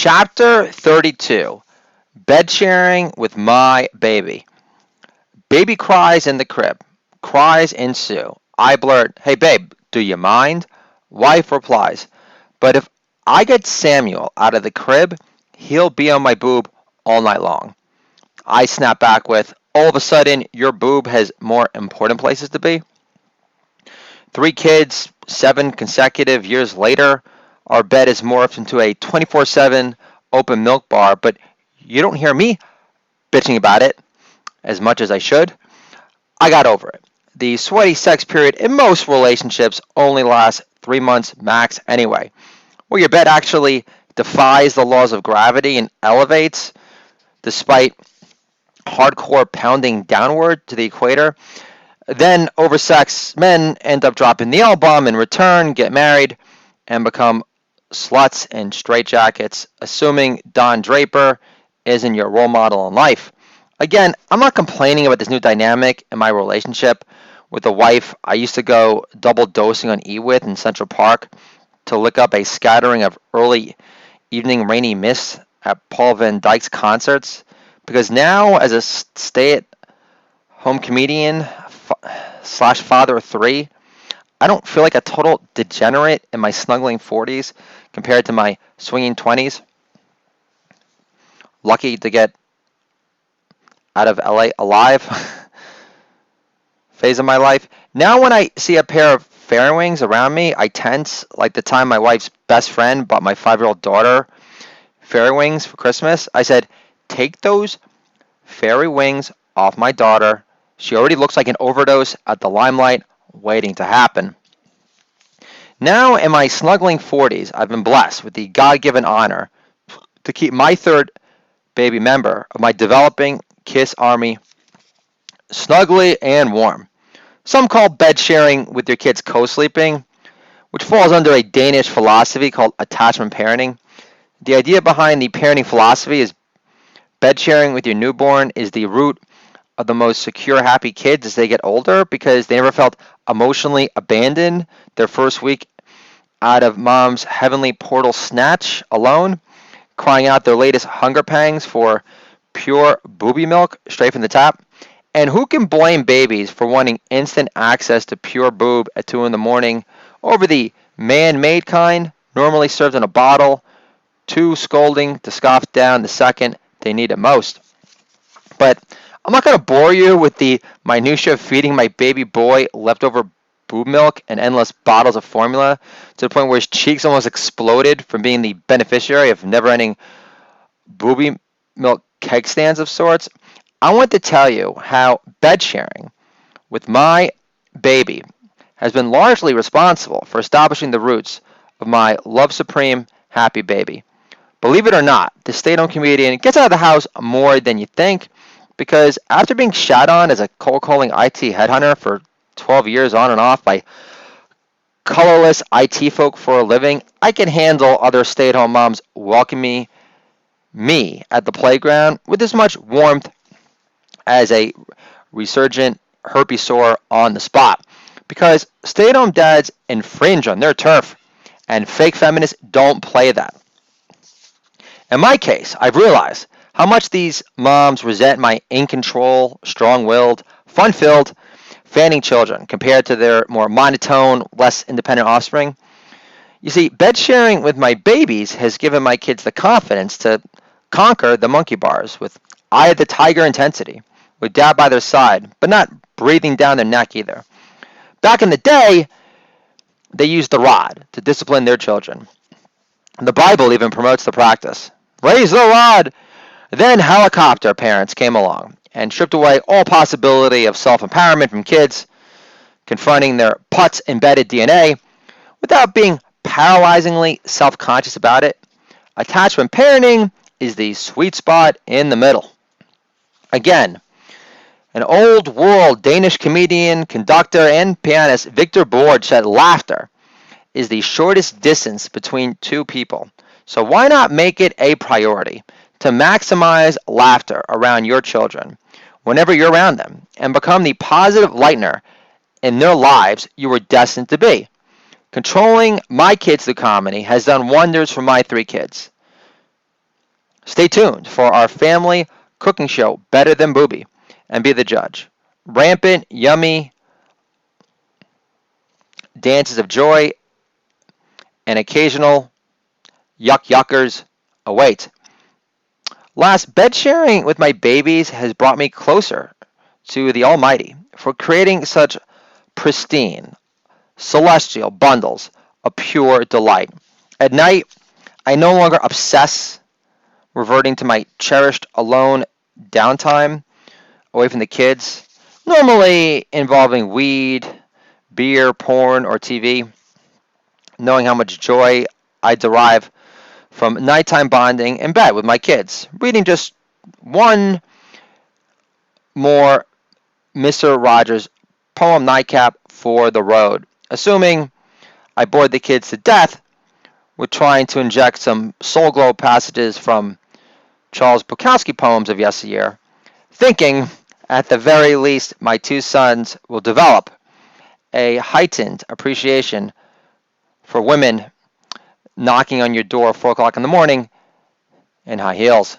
Chapter 32. Bed sharing with my baby. Baby cries in the crib. Cries ensue. I blurt, "Hey babe, do you mind?" Wife replies, "But if I get Samuel out of the crib, he'll be on my boob all night long." I snap back with, "All of a sudden, your boob has more important places to be?" 3 kids, 7 consecutive years later, our bed is morphed into a 24/7 open milk bar, but you don't hear me bitching about it as much as I should. I got over it. The sweaty sex period in most relationships only lasts 3 months max anyway. Where your bed actually defies the laws of gravity and elevates despite hardcore pounding downward to the equator. Then oversexed men end up dropping the L-bomb in return, get married, and become sluts in straitjackets, assuming Don Draper isn't your role model in life. Again, I'm not complaining about this new dynamic in my relationship with the wife I used to go double dosing on E with in Central Park to lick up a scattering of early evening rainy mist at Paul Van Dyke's concerts. Because now, as a stay-at-home comedian slash father of 3, I don't feel like a total degenerate in my snuggling 40s compared to my swinging 20s. Lucky to get out of LA alive phase of my life. Now when I see a pair of fairy wings around me, I tense like the time my wife's best friend bought my 5-year-old daughter fairy wings for Christmas. I said, "Take those fairy wings off my daughter. She already looks like an overdose at the limelight waiting to happen." Now in my snuggling 40s, I've been blessed with the God-given honor to keep my third baby member of my developing Kiss Army snugly and warm. Some call bed sharing with your kids co-sleeping, which falls under a Danish philosophy called attachment parenting. The idea behind the parenting philosophy is bed sharing with your newborn is the root of the most secure, happy kids as they get older because they never felt emotionally abandoned their first week out of mom's heavenly portal snatch alone, crying out their latest hunger pangs for pure booby milk straight from the tap. And who can blame babies for wanting instant access to pure boob at 2 in the morning over the man-made kind, normally served in a bottle, too scolding to scoff down the second they need it most? But I'm not going to bore you with the minutia of feeding my baby boy leftover boob milk and endless bottles of formula to the point where his cheeks almost exploded from being the beneficiary of never-ending booby milk keg stands of sorts. I want to tell you how bed sharing with my baby has been largely responsible for establishing the roots of my love supreme happy baby. Believe it or not, the stay-at-home comedian gets out of the house more than you think because after being shat on as a cold-calling IT headhunter for 12 years on and off by colorless IT folk for a living, I can handle other stay-at-home moms welcoming me at the playground with as much warmth as a resurgent herpes sore on the spot. Because stay-at-home dads infringe on their turf, and fake feminists don't play that. In my case, I've realized how much these moms resent my in-control, strong-willed, fun-filled, fanning children compared to their more monotone, less independent offspring. You see, bed sharing with my babies has given my kids the confidence to conquer the monkey bars with eye of the tiger intensity, with dad by their side, but not breathing down their neck either. Back in the day, they used the rod to discipline their children. The Bible even promotes the practice. Raise the rod! Then helicopter parents came along and stripped away all possibility of self-empowerment from kids, confronting their putz-embedded DNA without being paralyzingly self-conscious about it. Attachment parenting is the sweet spot in the middle. Again, an old-world Danish comedian, conductor, and pianist Victor Borge said laughter is the shortest distance between two people. So why not make it a priority to maximize laughter around your children whenever you're around them and become the positive lightener in their lives you were destined to be? Controlling my kids through comedy has done wonders for my 3 kids. Stay tuned for our family cooking show, Better Than Booby, and be the judge. Rampant, yummy dances of joy and occasional yuckers await. Last, bed sharing with my babies has brought me closer to the Almighty for creating such pristine, celestial bundles of pure delight. At night, I no longer obsess, reverting to my cherished alone downtime away from the kids, normally involving weed, beer, porn, or TV, knowing how much joy I derive from nighttime bonding in bed with my kids, reading just one more Mr. Rogers poem nightcap for the road, assuming I bored the kids to death with trying to inject some soul glow passages from Charles Bukowski poems of yesteryear, thinking at the very least my two sons will develop a heightened appreciation for women knocking on your door at 4 o'clock in the morning in high heels.